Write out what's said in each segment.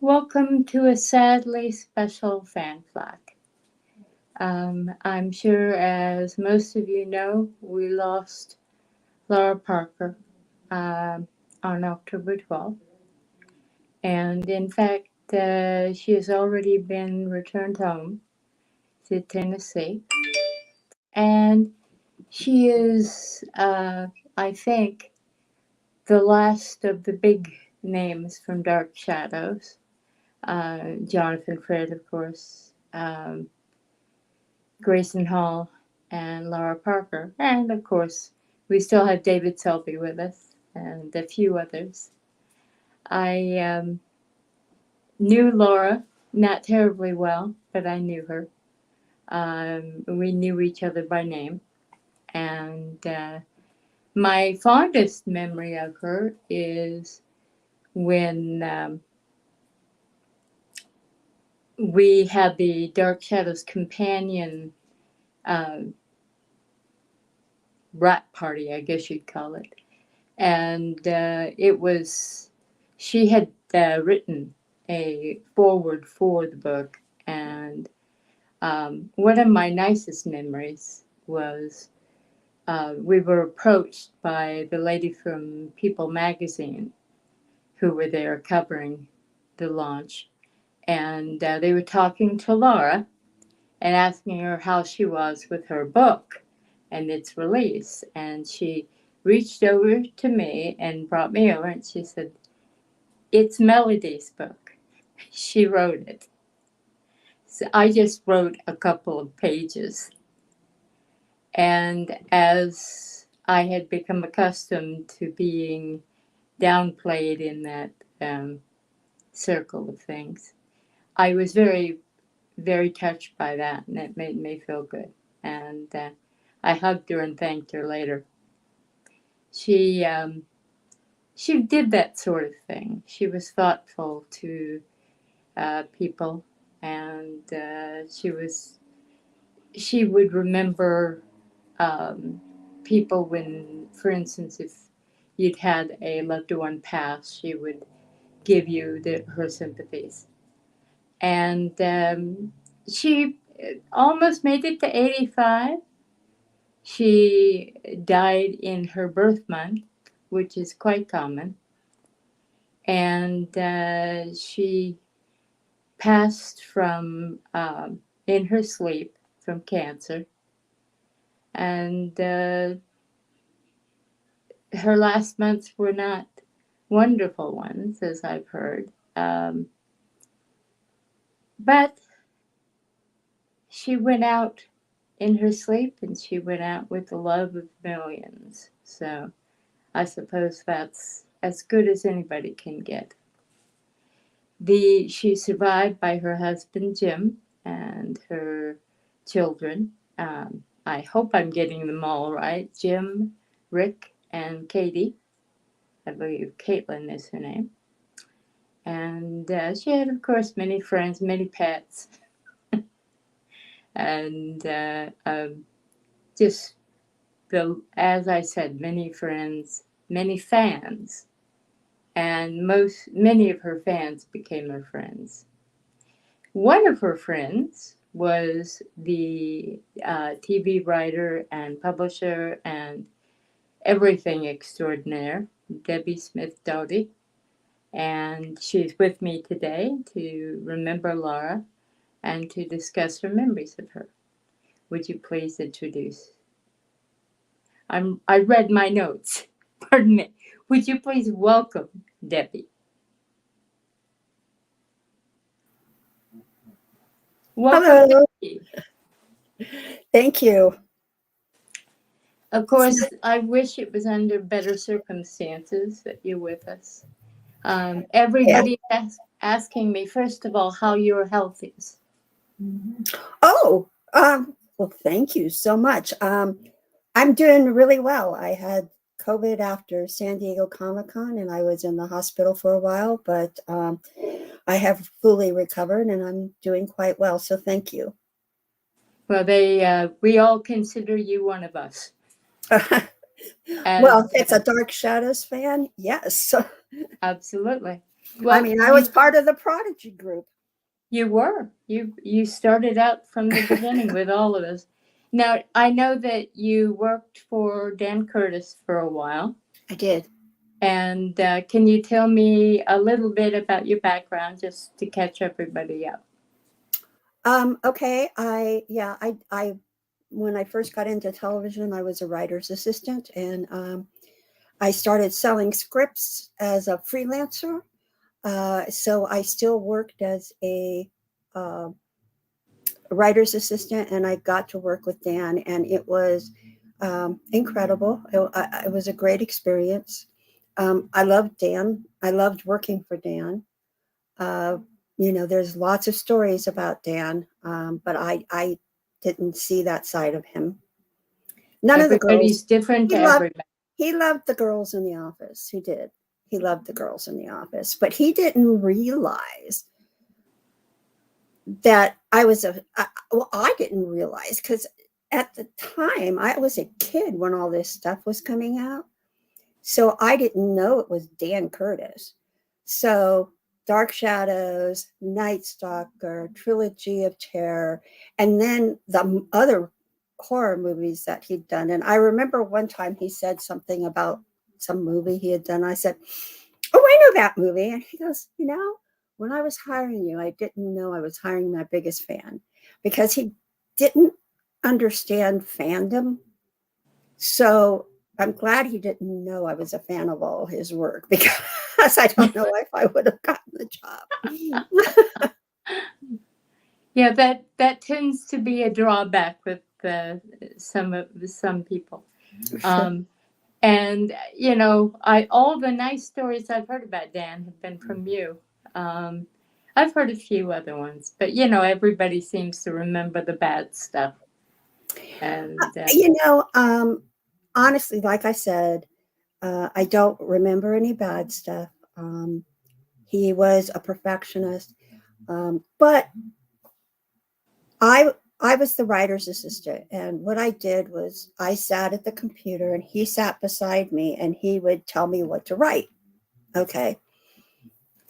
Welcome to a sadly special fan Flak. I'm sure, as most of you know, we lost Lara Parker on October 12th. And in fact, she has already been returned home to Tennessee. And she is, I think, the last of the big names from Dark Shadows. Jonathan Fred, of course, Grayson Hall, and Lara Parker. And of course, we still have David Selby with us and a few others. I knew Laura not terribly well, but I knew her. We knew each other by name. And my fondest memory of her is when we had the Dark Shadows companion uh, rat party, I guess you'd call it. And she had written a foreword for the book. And one of my nicest memories was we were approached by the lady from People magazine who were there covering the launch. And they were talking to Laura and asking her how she was with her book and its release. And she reached over to me and brought me over and she said, "It's Melody's book. She wrote it." So I just wrote a couple of pages. And as I had become accustomed to being downplayed in that circle of things, I was very, very touched by that, and it made me feel good. And I hugged her and thanked her later. She she did that sort of thing. She was thoughtful to people, and she would remember people when, for instance, if you'd had a loved one pass, she would give you her sympathies. And she almost made it to 85. She died in her birth month, which is quite common. And she passed from in her sleep from cancer. And her last months were not wonderful ones, as I've heard. But she went out in her sleep and she went out with the love of millions. So I suppose that's as good as anybody can get. She's survived by her husband Jim and her children. I hope I'm getting them all right. Jim, Rick, and Katie. I believe Caitlin is her name. And she had, of course, many friends, many pets, and just as I said, many friends, many fans, and many of her fans became her friends. One of her friends was the TV writer and publisher and everything extraordinaire, Debbie Smith Dougherty. And she's with me today to remember Lara and to discuss her memories of her. Would you please introduce? I read my notes. Pardon me. Would you please welcome Debbie? Welcome, Hello. Debbie. Thank you. Of course, I wish it was under better circumstances that you're with us. Yeah. Everybody asking me, first of all, how your health is. Oh, well, thank you so much. I'm doing really well. I had COVID after San Diego Comic-Con and I was in the hospital for a while, but I have fully recovered and I'm doing quite well. So thank you. Well, we all consider you one of us. Well, if it's a Dark Shadows fan, yes. Absolutely. I Well, mean, I was part of the Prodigy group. you were. You started out from the beginning with all of us. Now, I know that you worked for Dan Curtis for a while. I did. And can you tell me a little bit about your background just to catch everybody up? Okay. I when I first got into television, I was a writer's assistant, and I started selling scripts as a freelancer. So I still worked as a uh, writer's assistant, and I got to work with Dan, and it was incredible. It was a great experience. I loved Dan. I loved working for Dan. Uh, there's lots of stories about Dan, but I didn't see that side of him. None of the Everybody's girls. different He to loved. everybody. He loved the girls in the office. He did. He loved the girls in the office, but he didn't realize that I didn't realize, because at the time I was a kid when all this stuff was coming out. So I didn't know it was Dan Curtis. So Dark Shadows, Night Stalker, Trilogy of Terror, and then the other horror movies that he'd done. And I remember one time he said something about some movie he had done. I said, "Oh, I know that movie." And he goes, when I was hiring you, I didn't know I was hiring my biggest fan, because he didn't understand fandom. So I'm glad he didn't know I was a fan of all his work, because I don't know if I would have gotten the job. Yeah, that tends to be a drawback with some people. Sure. And I all the nice stories I've heard about Dan have been from you. Um, I've heard a few other ones, but everybody seems to remember the bad stuff. And You know, honestly, like I said, I don't remember any bad stuff. He was a perfectionist, but I was the writer's assistant, and what I did was I sat at the computer and he sat beside me and he would tell me what to write. Okay.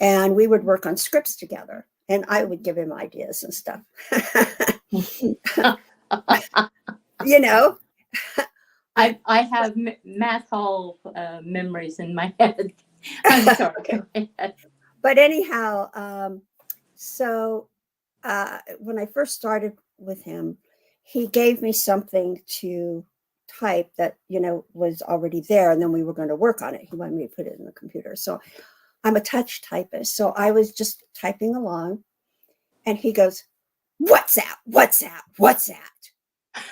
And we would work on scripts together, and I would give him ideas and stuff. you know, I, I have Matt Hall memories in my head. I'm sorry. okay. Go ahead. But anyhow, so when I first started with him, he gave me something to type that, was already there, and then we were going to work on it. He wanted me to put it in the computer. So I'm a touch typist. So I was just typing along, and he goes, "What's that? What's that? What's that?"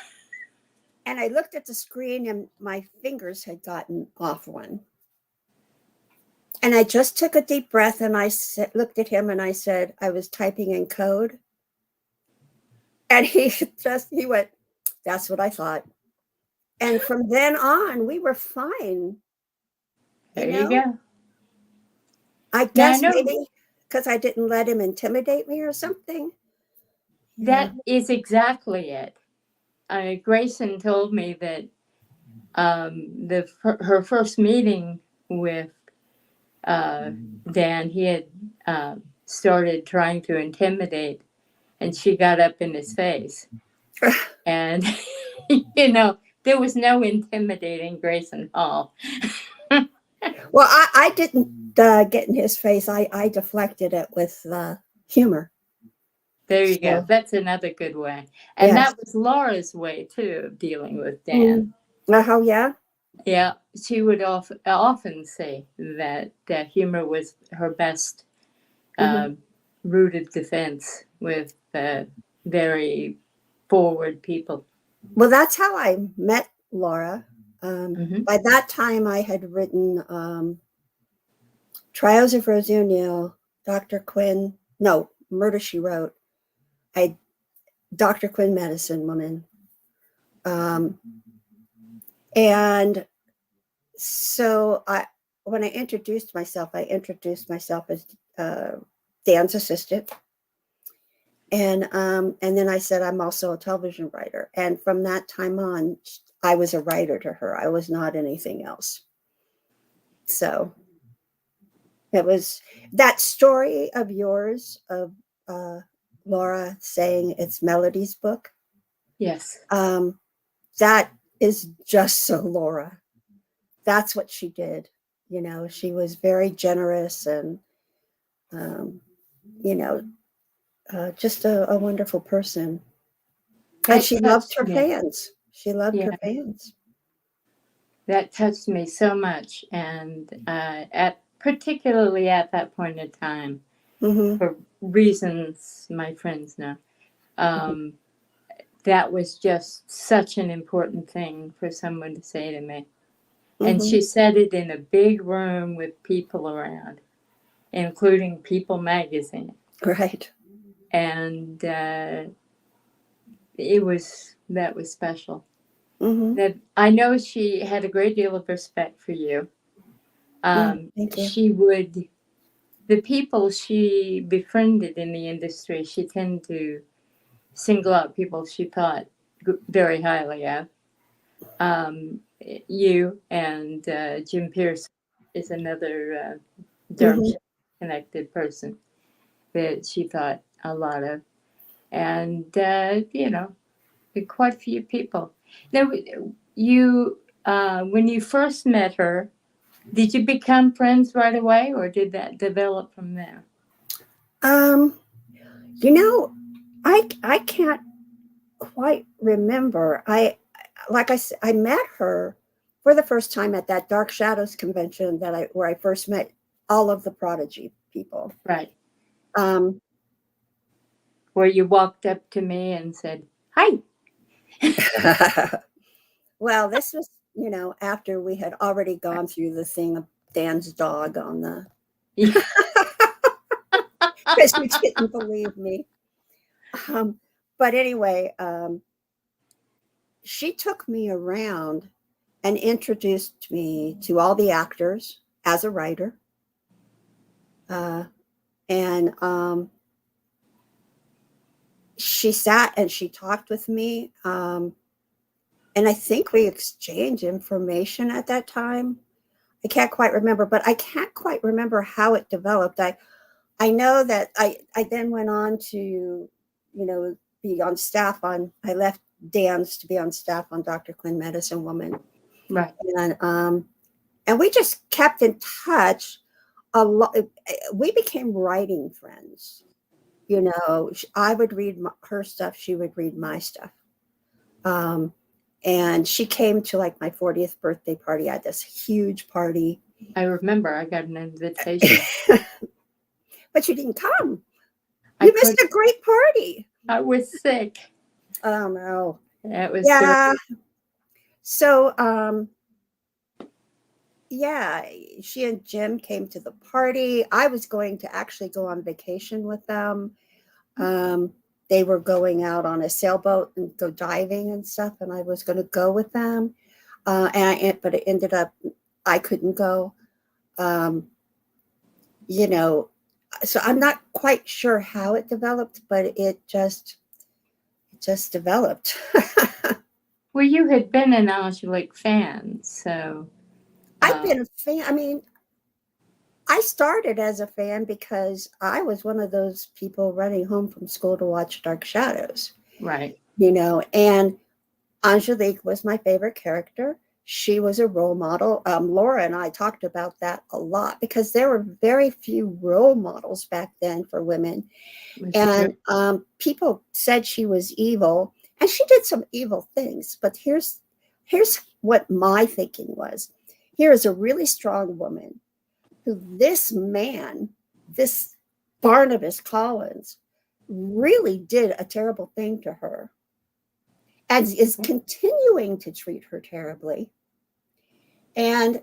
And I looked at the screen, and my fingers had gotten off one. And I just took a deep breath, and I looked at him and I said, "I was typing in code." And he went, "That's what I thought." And from then on, we were fine. You There you know, go. I Now I guess know maybe because I didn't let him intimidate me or something. You that know, is exactly it. Grayson told me that her first meeting with uh, Dan, he had started trying to intimidate, and she got up in his face, and there was no intimidating Grayson Hall. well, I didn't get in his face. I deflected it with humor. There you go. So, That's another good way, and yes. that was Laura's way too of dealing with Dan. Mm. Oh, yeah. Yeah, she would often say that humor was her best Hmm. um, rooted defense with very forward people. Well, that's how I met Laura. Hmm. By that time, I had written Trials of Rose O'Neill, Dr. Quinn, no, Murder She Wrote, I Dr. Quinn, Medicine Woman. Um, and so when I introduced myself as Dan's assistant. And then I said, I'm also a television writer. And from that time on, I was a writer to her. I was not anything else. So It was that story of yours of uh, Laura saying it's Melody's book. Yes. Um, that is just so Laura. That's what she did. You know, she was very generous and, um, you know, just a wonderful person. And That she loved touched her me. fans. She loved Yeah, her fans. that touched me so much. And at particularly at that point in time, Hmm. for reasons my friends know, um, that was just such an important thing for someone to say to me. And Hmm. she said it in a big room with people around, including People magazine. Right. And that was special. Hmm. That I know she had a great deal of respect for you. Thank you. She would the people she befriended in the industry. She tended to single out people she thought very highly of. You and Jim Pierce is another Hmm. Dermshire connected person that she thought a lot of, and quite a few people. Now, you when you first met her, did you become friends right away, or did that develop from there? Um, you know, I can't quite remember. Like I said, I met her for the first time at that Dark Shadows convention that I where I first met all of the Prodigy people. Right, Um, where you walked up to me and said, "Hi." well, this was, after we had already gone through the thing of Dan's dog on the because you didn't believe me. Um, but anyway, she took me around and introduced me to all the actors as a writer. Uh, and she sat and she talked with me. And I think we exchanged information at that time. I can't quite remember, but I can't quite remember how it developed. I know that I then went on to, be on staff I left Dan's to be on staff on Dr. Quinn Medicine Woman. Right. And we just kept in touch a lot. We became writing friends. I would read her stuff. She would read my stuff. Um, and she came to like my 40th birthday party. I had this huge party. I remember I got an invitation. But you didn't come. I You missed could. a great party. I was sick. Oh no. That was during. Yeah. So yeah, she and Jim came to the party. I was going to actually go on vacation with them. Um, they were going out on a sailboat and go diving and stuff, and I was going to go with them. But it ended up I couldn't go. Um, you know, so I'm not quite sure how it developed, but it just developed. Well, you had been an Angelique fan, so I've uh, been a fan. I mean, I started as a fan because I was one of those people running home from school to watch Dark Shadows, right. and Angelique was my favorite character. She was a role model. Laura and I talked about that a lot because there were very few role models back then for women. It was true. And people said she was evil, and she did some evil things. But here's what my thinking was. Here is a really strong woman who this man, this Barnabas Collins, really did a terrible thing to her and is continuing to treat her terribly. And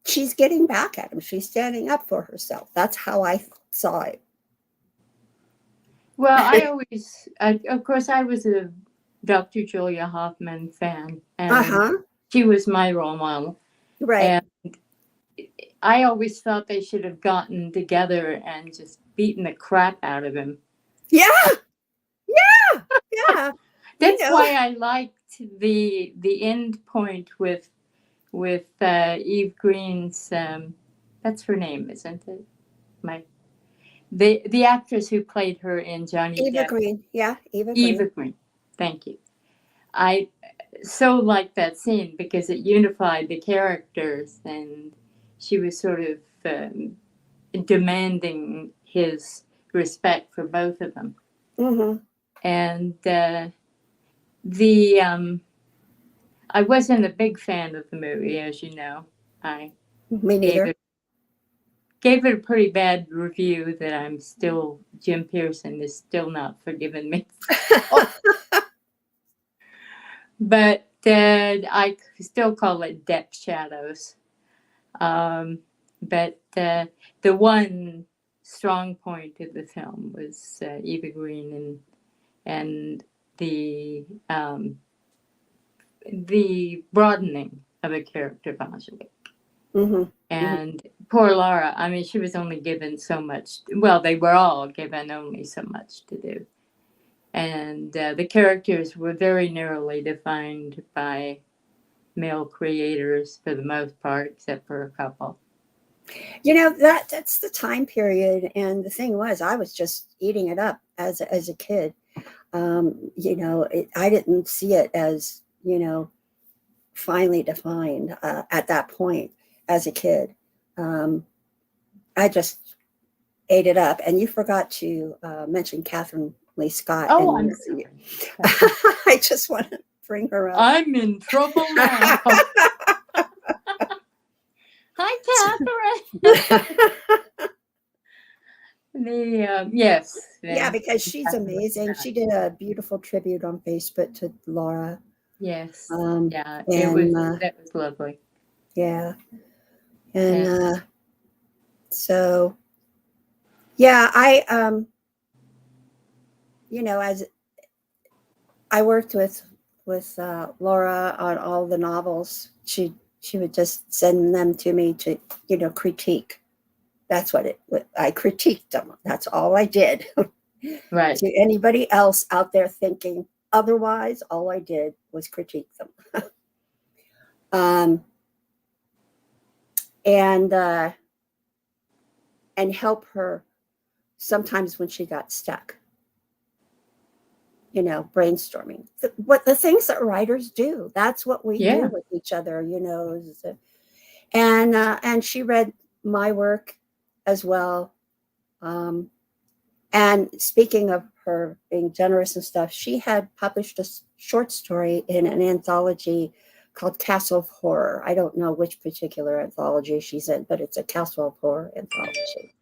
she's getting back at him. She's standing up for herself. That's how I saw it. Well, of course, I was a Dr. Julia Hoffman fan, and Uh-huh. she was my role model. Right. And I always thought they should have gotten together and just beaten the crap out of him. Yeah. Yeah. Yeah. You That's know. why I liked the end point with Eve Green's That's her name, isn't it? My the actress who played her in Johnny Eva Depp. Green. Yeah, Eva Eva Green. Green. Thank you. I so liked that scene because it unified the characters, and she was sort of demanding his respect for both of them. Mm-hmm. And the I wasn't a big fan of the movie, as you know. I Me gave neither. it gave it a pretty bad review that I'm still Jim Pearson is still not forgiven me. But I still call it Depth Shadows. But the one strong point of the film was Eva Green and the broadening of the character of Angelique. Mm-hmm. And poor Lara, I mean, she was only given so much. Well, they were all given only so much to do. And the characters were very narrowly defined by male creators for the most part, except for a couple. You know, that's the time period, and the thing was, I was just eating it up as a kid. You know, I didn't see it as, you know, finely defined at that point as a kid. I just ate it up, and you forgot to mention Catherine Lee Scott. Oh, And I'm sorry. I just want to bring her up. I'm in trouble now. Hi, Catherine. Yes. Yeah, because she's amazing. She did a beautiful tribute on Facebook to Lara. Yes. Yeah, And that was lovely. yeah. And so yeah, you know, as I worked with Laura on all the novels, she would just send them to me to, you know, critique. That's what I critiqued them. That's all I did. Right. To anybody else out there thinking otherwise, all I did was critique them. And help her sometimes when she got stuck. You know, brainstorming. The things that writers do. That's what we do with each other, you know. And she read my work as well. And speaking of her being generous and stuff, she had published a short story in an anthology called Castle of Horror. I don't know which particular anthology she's in, but it's a Castle of Horror anthology.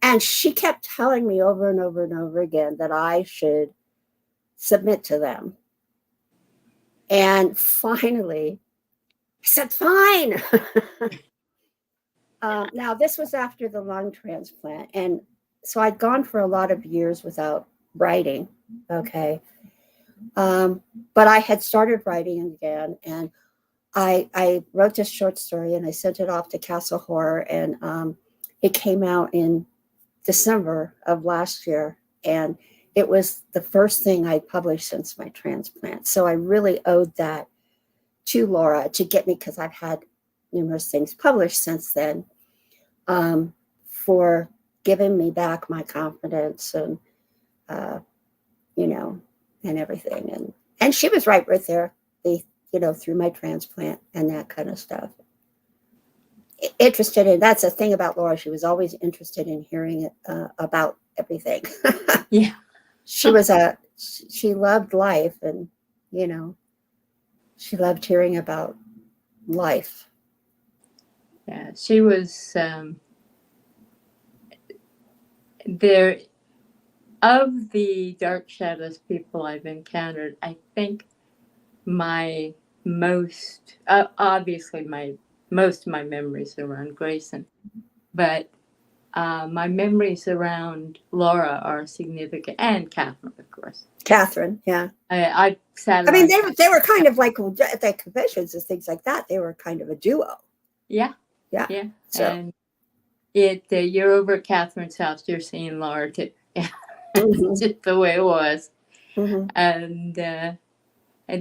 And she kept telling me over and over and over again that I should submit to them. And finally, I said, fine. Now, this was after the lung transplant. And so I'd gone for a lot of years without writing. Okay. But I had started writing again. And I wrote this short story and I sent it off to Castle Horror. And it came out in December of last year. And it was the first thing I published since my transplant. So I really owed that to Laura to get me, because I've had numerous things published since then, for giving me back my confidence and, you know, and everything. And she was right there, you know, through my transplant and that kind of stuff. Interested in, that's the thing about Laura. She was always interested in hearing about everything. Yeah. She loved life, and, you know, she loved hearing about life. Yeah, she was there. Of the Dark Shadows people I've encountered, I think my most, obviously most of my memories are around Grayson, but my memories around Laura are significant, and Catherine, of course. Catherine, yeah. I sat. I mean, they were kind of like at the conventions and things like that. They were kind of a duo. Yeah. Yeah. Yeah. So. And you're over at Catherine's house. You're seeing Lara too. Mm-hmm. Just the way it was. Mm-hmm. And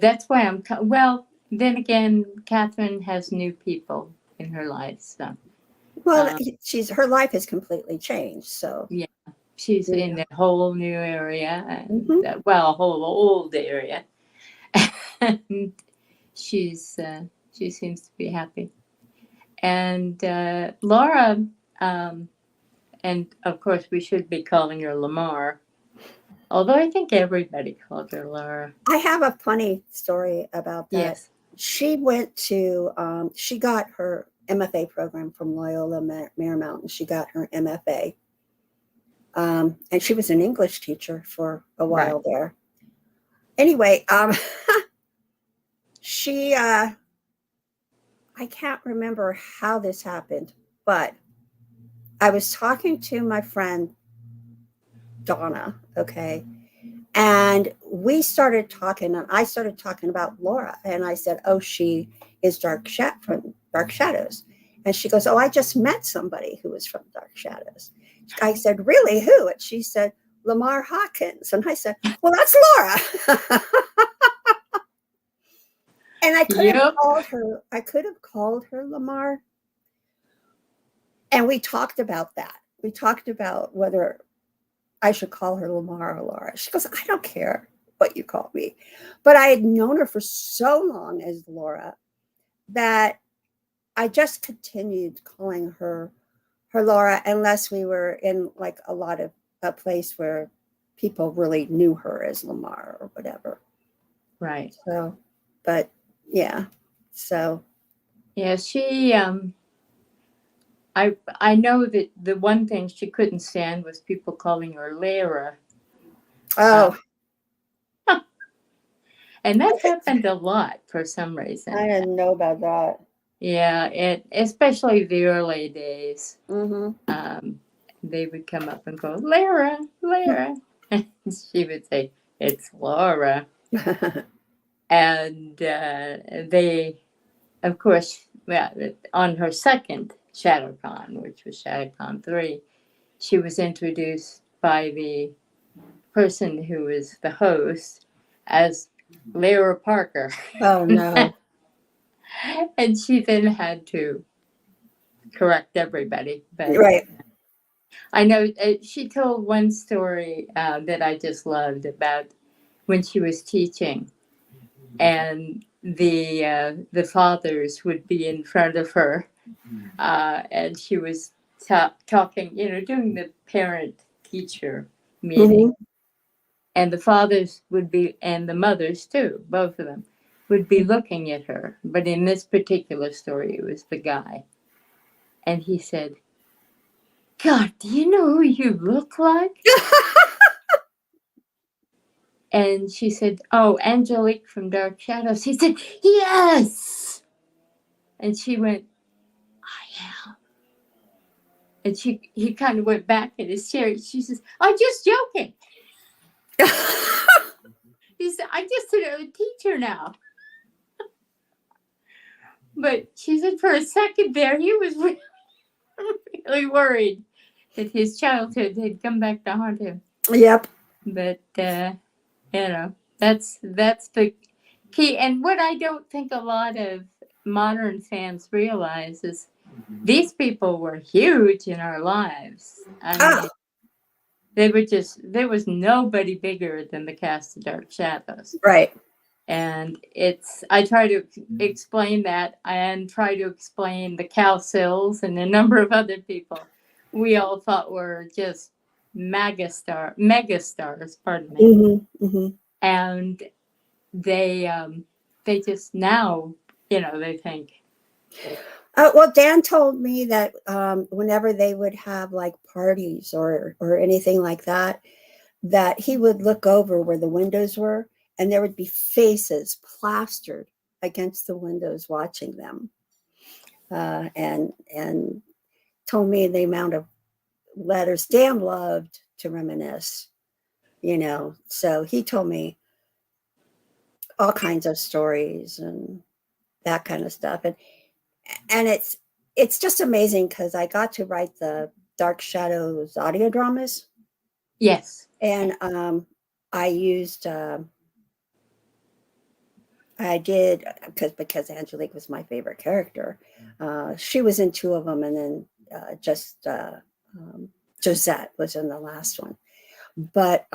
that's why well, then again, Catherine has new people in her life, so Well, her life has completely changed. So Yeah, she's in yeah. a whole new area, and Hmm. well, a whole old area. And she seems to be happy. And Laura, um, and of course, we should be calling her Lamar, although I think everybody called her Laura. I have a funny story about that. Yes, She went to, she got her MFA program from Loyola Marymount. She got her MFA. And she was an English teacher for a right. while there. Anyway, she, I can't remember how this happened, but I was talking to my friend Donna, okay, and we started talking, and I started talking about Laura, and I said, "Oh, she is from Dark Shadows," and she goes, "Oh, I just met somebody who was from Dark Shadows." I said, "Really? Who?" And she said, "Lamar Hawkins," and I said, "Well, that's Laura." And I could have Yep. called her. I could have called her Lamar, and we talked about that. We talked about whether I should call her Lamar or Laura. She goes, "I don't care what you call me." But I had known her for so long as Laura that I just continued calling her Laura unless we were in like a place where people really knew her as Lamar or whatever. Right. So, but yeah. So, Yeah, I know that the one thing she couldn't stand was people calling her Lara. Uh, oh, and that happened a lot for some reason. I didn't know about that. Yeah, especially the early days. Mm-hmm. Um, they would come up and go, Lara, Lara. And she would say, it's Laura. And they, of course, well, on her second ShadowCon, which was ShadowCon 3, she was introduced by the person who was the host as Lara Parker. Oh no. And she then had to correct everybody. But Right. I know she told one story that I just loved about when she was teaching, and the fathers would be in front of her, and she was talking, doing the parent teacher meeting, Mm-hmm. and the fathers would be, and the mothers too, both of them would be looking at her. But in this particular story, it was the guy, and he said, "God, do you know who you look like?" And she said, "Oh, Angelique from Dark Shadows." He said, "Yes." And she went, "I am." And he kind of went back in his chair. She says, "I'm just joking." He said, "I just a teacher now." But she said for a second there, he was really, really worried that his childhood had come back to haunt him. Yep. But, that's the key. And what I don't think a lot of modern fans realize is these people were huge in our lives. I Ah, mean, there was nobody bigger than the cast of Dark Shadows. right. And I try to explain that and try to explain the Cal Sills and a number of other people we all thought were just megastars, pardon me. Mm-hmm. Mm-hmm. And they just now, they think, Well, Dan told me that whenever they would have like parties or anything like that, that he would look over where the windows were, and there would be faces plastered against the windows watching them, and told me the amount of letters Dan loved to reminisce. So he told me all kinds of stories and that kind of stuff, and it's just amazing because I got to write the Dark Shadows audio dramas, yes. and I used I did because Angelique was my favorite character. She was in two of them, and then just Josette was in the last one. But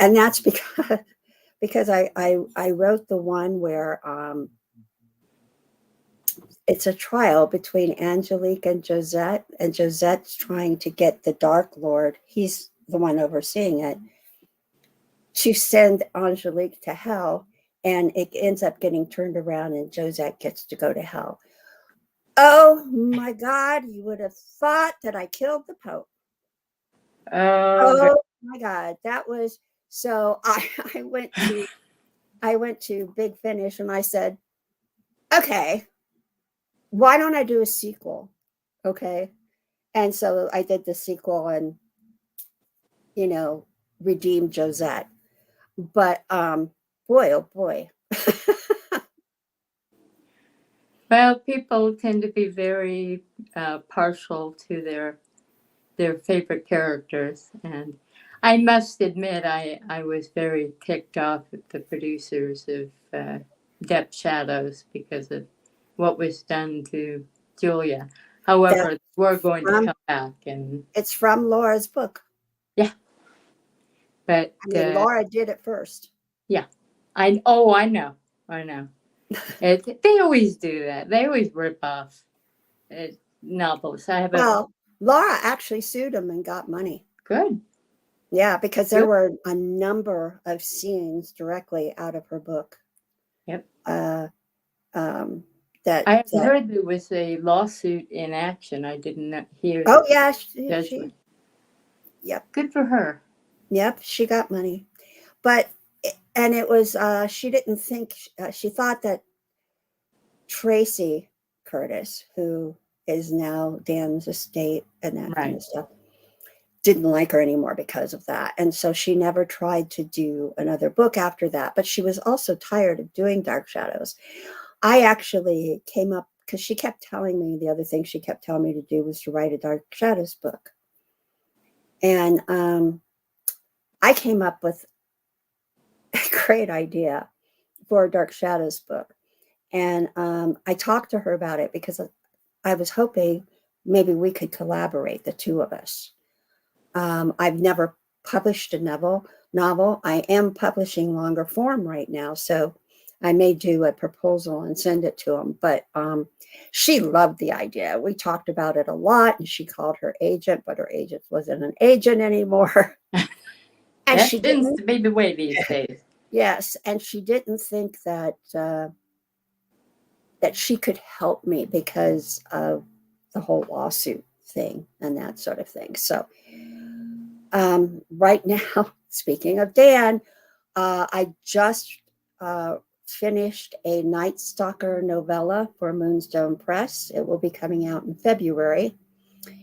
and that's because I wrote the one where it's a trial between Angelique and Josette's trying to get the Dark Lord. He's the one overseeing it, to send Angelique to hell, and it ends up getting turned around, and Josette gets to go to hell. Oh my God! You would have thought that I killed the Pope. Oh, Oh my God, that was so. I went to Big Finish, and I said, okay, why don't I do a sequel? Okay. And so I did the sequel and, you know, redeemed Josette. But boy, oh boy. well, people tend to be very partial to their favorite characters, and I must admit I was very ticked off at the producers of Depth Shadows because of what was done to Julia. That However, we're going to from come back, and it's from Laura's book. yeah, but I mean, Laura did it first. yeah, I know. They always do that. They always rip off uh, novels. I have a Well, Laura actually sued him and got money. good. Yeah, because there Good. were a number of scenes directly out of her book. Yep. Uh, I that heard there was a lawsuit in action. I didn't hear oh the yeah, she judgment. yep, Good for her. yep, she got money. But and it was she didn't think she thought that Tracy Curtis, who is now Dan's estate and that kind Right. of stuff, didn't like her anymore because of that. And so she never tried to do another book after that. But she was also tired of doing Dark Shadows. I actually came up because she kept telling me the other thing she kept telling me to do was to write a Dark Shadows book. And I came up with a great idea for a Dark Shadows book. And I talked to her about it because I was hoping maybe we could collaborate, the two of us. I've never published a novel. I am publishing longer form right now, so I may do a proposal and send it to him. But she loved the idea. We talked about it a lot, and she called her agent, but her agent wasn't an agent anymore. And That she tends didn't. to be the way these days. Yes, and she didn't think that that she could help me because of the whole lawsuit thing and that sort of thing. So right now, speaking of Dan, I just finished a Night Stalker novella for Moonstone Press. It will be coming out in February.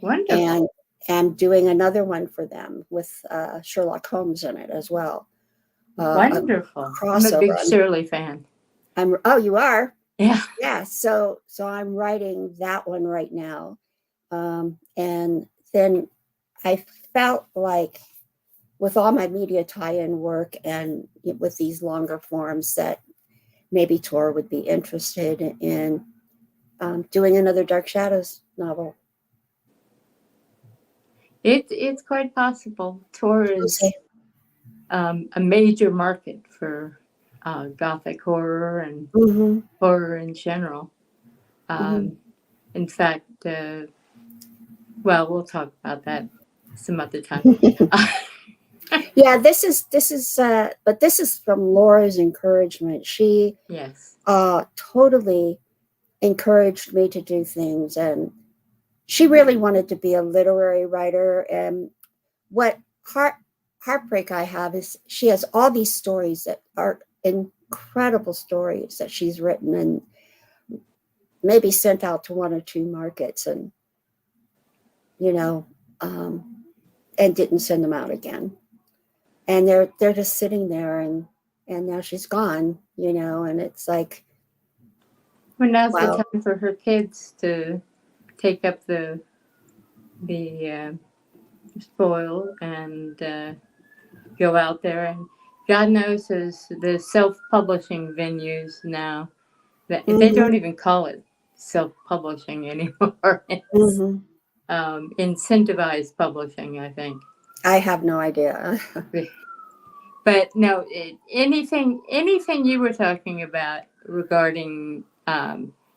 Wonderful. And am doing another one for them with Sherlock Holmes in it as well. A Wonderful. I'm a big crossover. Shirley fan. Oh, you are? Yeah. Yeah. So I'm writing that one right now. And then I felt like with all my media tie-in work and with these longer forms that maybe Tor would be interested in doing another Dark Shadows novel. It's quite possible. Tor is Okay. a major market for gothic horror and Mm-hmm. horror in general. Mm-hmm. In fact, well, we'll talk about that some other time. Yeah, this is but this is from Laura's encouragement. She Yes. totally encouraged me to do things, and she really wanted to be a literary writer. And what heartbreak I have is she has all these stories that are incredible stories that she's written and maybe sent out to one or two markets, and you know, and didn't send them out again. And they're just sitting there, and now she's gone, and it's like, Well, now's the wow. time for her kids to take up the spoil and go out there. And God knows there's the self-publishing venues now that they Mm-hmm, don't even call it self-publishing anymore. It's mm-hmm. incentivized publishing, I think. I have no idea. But no, anything you were talking about regarding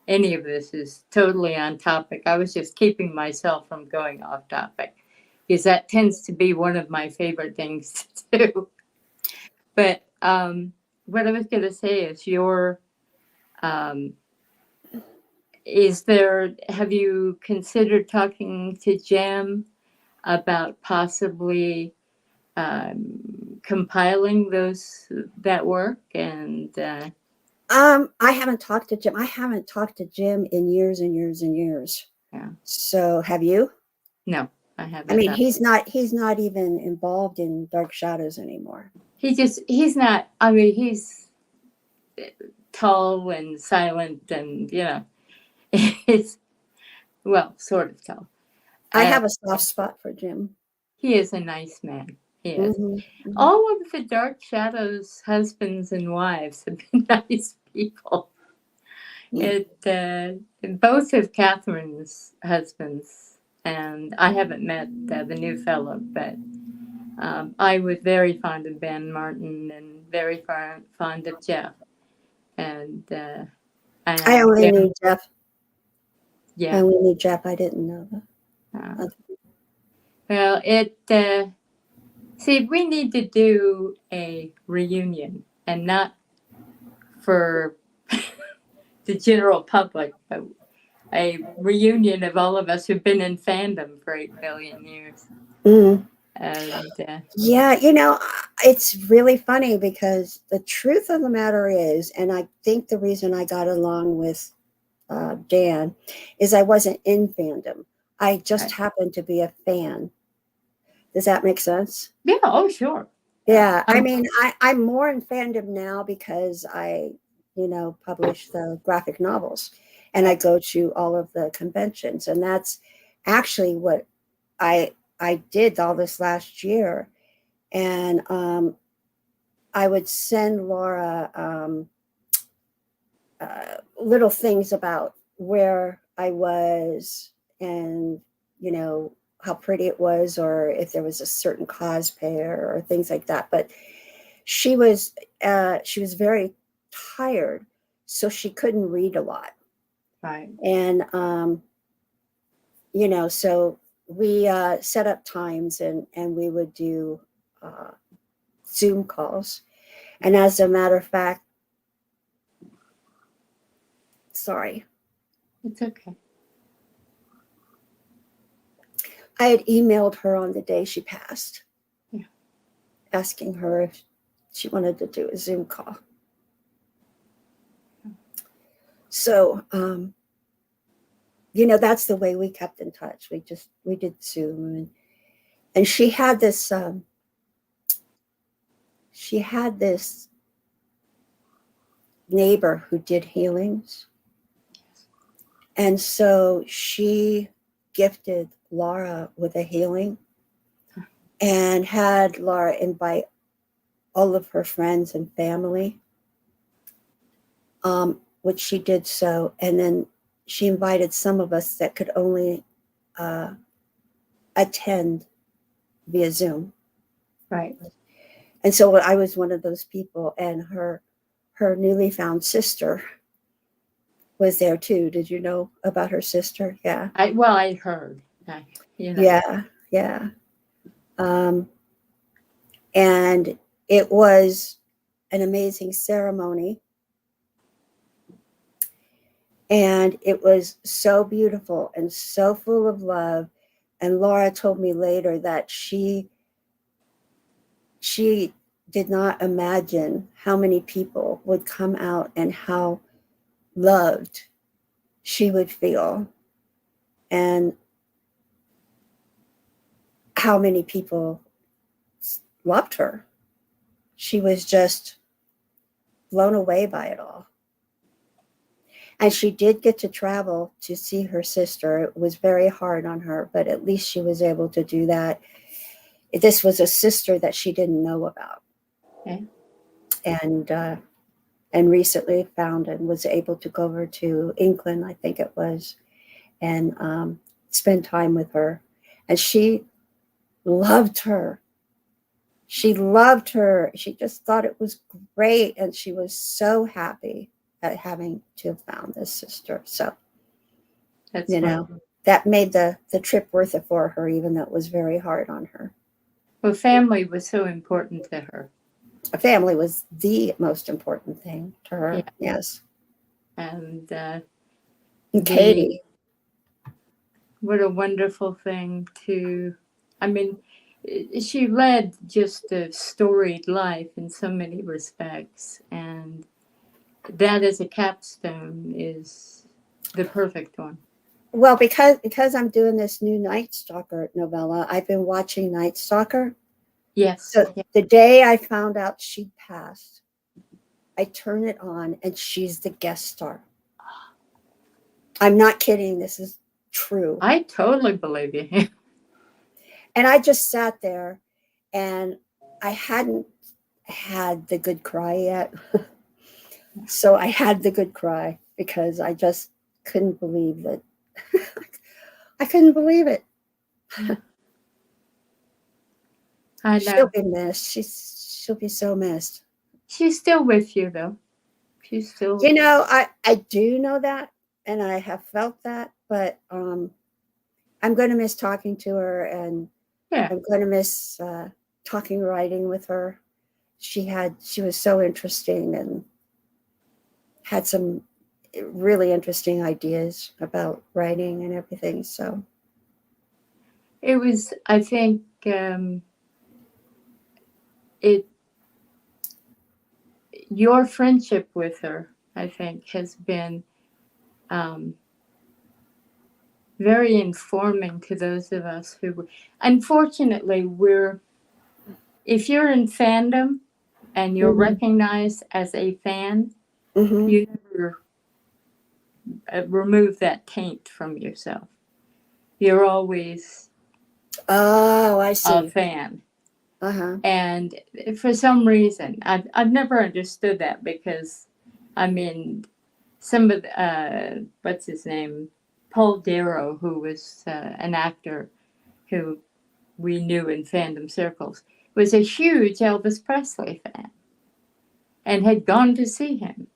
any of this is totally on topic. I was just keeping myself from going off topic because that tends to be one of my favorite things to do. But what I was going to say is um, have you considered talking to Jim about possibly compiling that work and I haven't talked to Jim. I haven't talked to Jim in years and years and years. yeah. So have you? No, I I haven't. mean, he's not even involved in Dark Shadows anymore. He's not. I mean, he's tall and silent, and it's well, sort of tall. I have a soft spot for Jim. He is a nice man. He is. Hmm. Hmm. All of the Dark Shadows husbands and wives have been nice people. Both of Catherine's husbands, and I haven't met the new fellow, but I was very fond of Ben Martin and very fond of Jeff, and I only yeah, knew Jeff. I yeah. only knew Jeff. I didn't know that. Well, see, we need to do a reunion, and not for the general public, but a reunion of all of us who've been in fandom for 8 billion years. Mm. And Yeah, it's really funny because the truth of the matter is, and I think the reason I got along with Dan is I wasn't in fandom. I just happened to be a fan. Does that make sense? yeah, oh sure. Yeah, I mean, I'm more in fandom now because I, publish the graphic novels and I go to all of the conventions. And that's actually what I did all this last year. And I would send Laura little things about where I was and, how pretty it was, or if there was a certain cosplayer or things like that. But she was very tired, so she couldn't read a lot. Right. And, so we set up times and we would do Zoom calls. And as a matter of fact, sorry, It's okay. I had emailed her on the day she passed, Yeah. asking her if she wanted to do a Zoom call. So, that's the way we kept in touch. We did Zoom, and she had this neighbor who did healings. And so she gifted Lara with a healing and had Lara invite all of her friends and family, which she did so. And then she invited some of us that could only attend via Zoom. Right. And so I was one of those people, and her newly found sister was there too. Did you know about her sister? Yeah. I heard. Yeah. And it was an amazing ceremony. And it was so beautiful and so full of love. And Laura told me later that she did not imagine how many people would come out and how loved she would feel, and how many people loved her. She was just blown away by it all. And she did get to travel to see her sister. It was very hard on her, but at least she was able to do that. This was a sister that she didn't know about. Okay. And recently found and was able to go over to England, I think it was, and spend time with her. And she loved her. She loved her. She just thought it was great. And she was so happy at having to have found this sister. So, That's you know, wonderful. that made the trip worth it for her, even though it was very hard on her. Well, family was so important to her. A family was the most important thing to her. Yeah. Yes. And And the Katie. what a wonderful thing to, I mean, she led just a storied life in so many respects. And that as a capstone is the perfect one. Well, because I'm doing this new Night Stalker novella, I've been watching Night Stalker. Yes. So Yeah. the day I found out she'd passed, I turn it on and she's the guest star. I'm not kidding. This is true. I totally believe you. And I just sat there and I hadn't had the good cry yet. So I had the good cry because I just couldn't believe that. I couldn't believe it. I She'll know. be missed. She'll be so missed. She's still with you, though. She's still, I do know that, and I have felt that, but I'm going to miss talking to her, and yeah. I'm going to miss talking writing with her. She was so interesting and had some really interesting ideas about writing and everything. So It was, I think, it, your friendship with her, I think, has been um, very informing to those of us who, unfortunately, if you're in fandom and you're hmm recognized as a fan, hmm you never remove that taint from yourself. You're always Oh, I a see. fan. Uh-huh. And for some reason, I've never understood that because, I mean, some of the, what's his name? Paul Darrow, who was an actor who we knew in fandom circles, was a huge Elvis Presley fan and had gone to see him.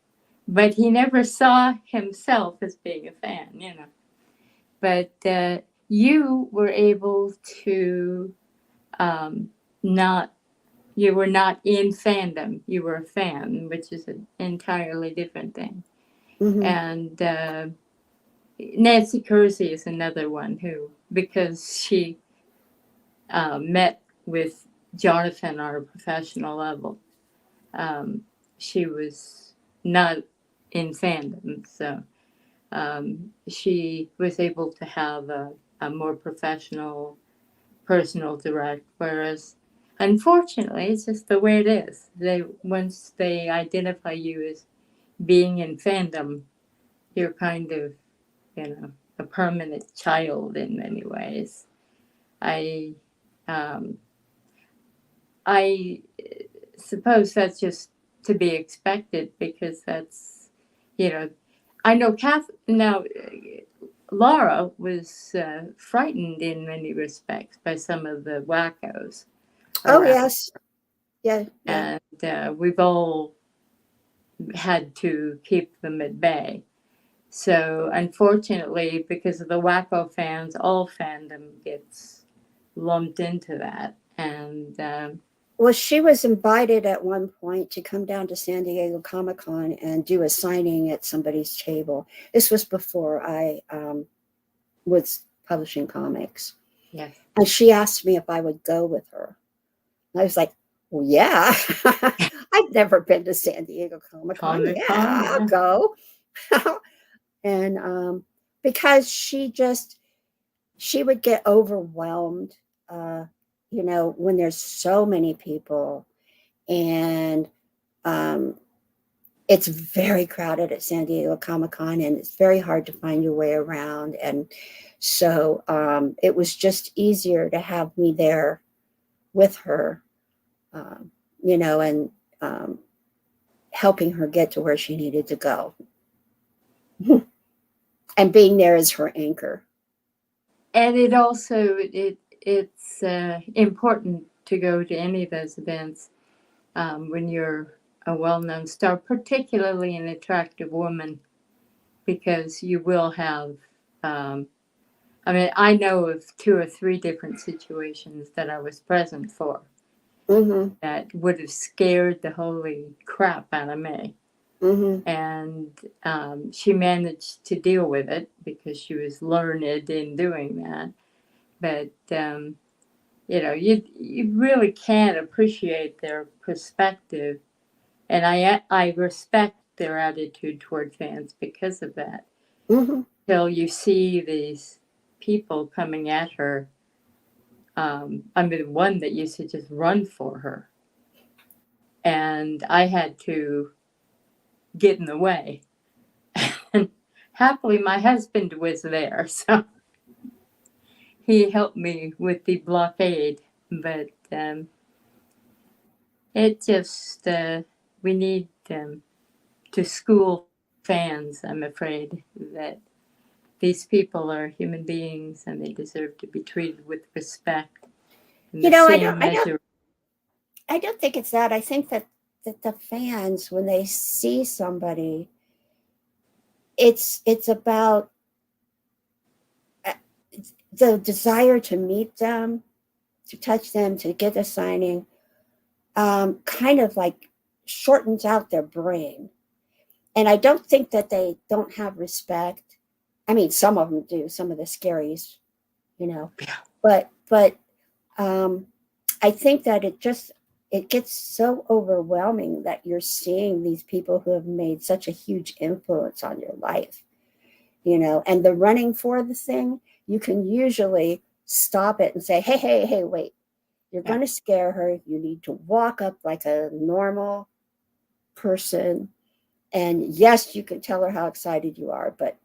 But he never saw himself as being a fan, you know. But you were able to um, not, you were not in fandom, you were a fan, which is an entirely different thing. hmm And Nancy Kersey is another one who, because she met with Jonathan on a professional level, um, she was not in fandom. So she was able to have a more professional, personal direct, whereas unfortunately, it's just the way it is. Once they identify you as being in fandom, you're kind of, a permanent child in many ways. I um, I suppose that's just to be expected because that's, you know, I know Kath now. Lara was frightened in many respects by some of the wackos Oh, around, yes. Yeah, yeah. and we've all had to keep them at bay. So, unfortunately, because of the wacko fans, all fandom gets lumped into that. And Well, she was invited at one point to come down to San Diego Comic Con and do a signing at somebody's table. This was before I was publishing comics. yes, And she asked me if I would go with her. And I was like, well, yeah. I've never been to San Diego Comic Con. Comic Yeah, Con, I'll yeah. go. And because she would get overwhelmed, uh, when there's so many people and um, it's very crowded at San Diego Comic Con and it's very hard to find your way around. And so it was just easier to have me there with her, um, and um, helping her get to where she needed to go and being there as her anchor. And it also it's important to go to any of those events when you're a well-known star, particularly an attractive woman, because you will have. I mean, I know of 2 or 3 different situations that I was present for Mm-hmm. that would have scared the holy crap out of me. Mm-hmm. And she managed to deal with it because she was learned in doing that. But you really can't appreciate their perspective, and I respect their attitude toward fans because of that. Mm-hmm. Till you see these people coming at her. I mean, one that used to just run for her, and I had to get in the way. And happily, my husband was there, so he helped me with the blockade. But it just we need to school fans. I'm afraid that these people are human beings and they deserve to be treated with respect in You the know, same measure. I don't think it's that. I think that the fans, when they see somebody, it's about uh, the desire to meet them, to touch them, to get a signing, kind of like shortens out their brain. And I don't think that they don't have respect. I mean, some of them do, some of the scaries, you know, but um, I think that it gets so overwhelming that you're seeing these people who have made such a huge influence on your life, and the running for the thing, you can usually stop it and say, hey, wait, you're Yeah, going to scare her. You need to walk up like a normal person. And yes, you can tell her how excited you are, but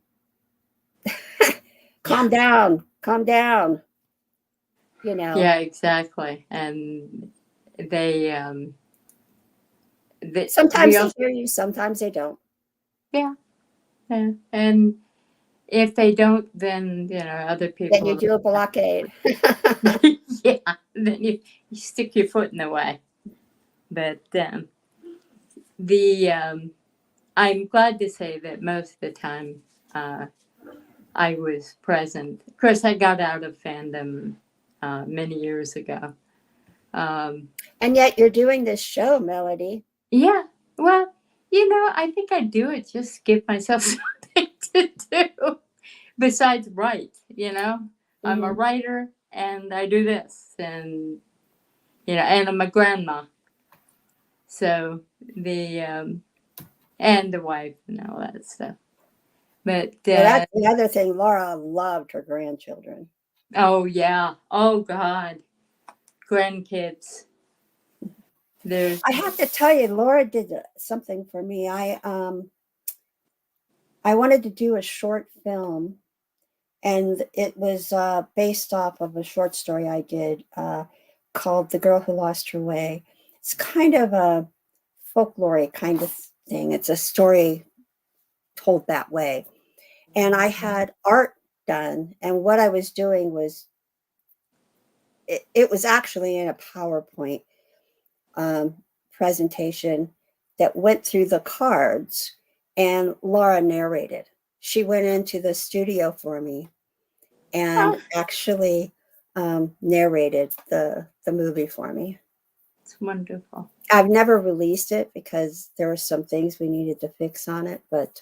yeah, calm down, you know. yeah, exactly. And they, we Sometimes they also, hear you, sometimes they don't. yeah, yeah. And if they don't, then other Then you people. do a blockade. Yeah, then you stick your foot in the way. But the I'm glad to say that most of the time uh, I was present. Of course, I got out of fandom many years ago. Um, And yet you're doing this show, Melody. yeah, well, I think I do it just to give myself something to do besides write. I'm a Hmm. writer and I do this, and and I'm a grandma, so the and the wife and all that stuff. But Well, that's the other thing. Laura loved her grandchildren. oh yeah, oh God, grandkids. There's I have to tell you, Laura did something for me. I wanted to do a short film, and it was based off of a short story I did called "The Girl Who Lost Her Way." It's kind of a folklore kind of thing. It's a story told that way. And I had art done, and what I was doing was it was actually in a PowerPoint um, presentation that went through the cards, and Laura narrated. She went into the studio for me oh, and actually narrated the movie for me. it's wonderful. I've never released it because there were some things we needed to fix on it, but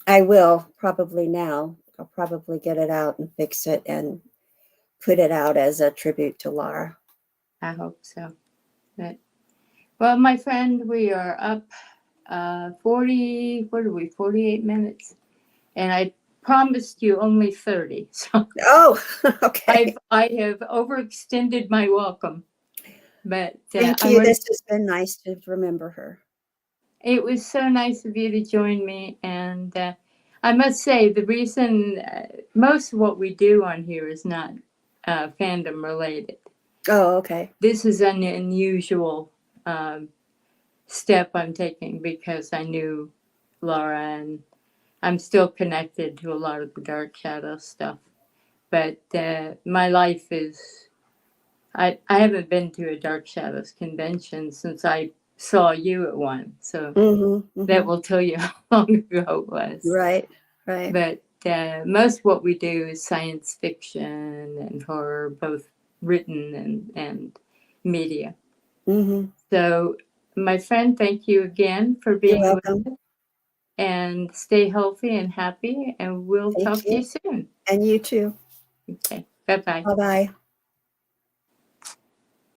I will probably now. I'll probably get it out and fix it and put it out as a tribute to Lara. I hope so. But, well, my friend, we are up 40, what are we, 48 minutes? And I promised you only 30. So Oh, okay. I have overextended my welcome. But Thank I you. want This has been nice to remember her. it was so nice of you to join me. And I must say, the reason most of what we do on here is not fandom related. Oh, okay. This is an unusual um, step I'm taking because I knew Laura and I'm still connected to a lot of the Dark Shadow stuff. But my life is, I haven't been to a Dark Shadows convention since I saw you at one. So that will tell you how long ago it was. Right, right. But most what we do is science fiction and horror, both written and media. So, my friend, thank you again for You're being with welcome. us. And stay healthy and happy. And we'll Thank talk to you. you soon. And you too. Okay. Bye bye. Bye-bye.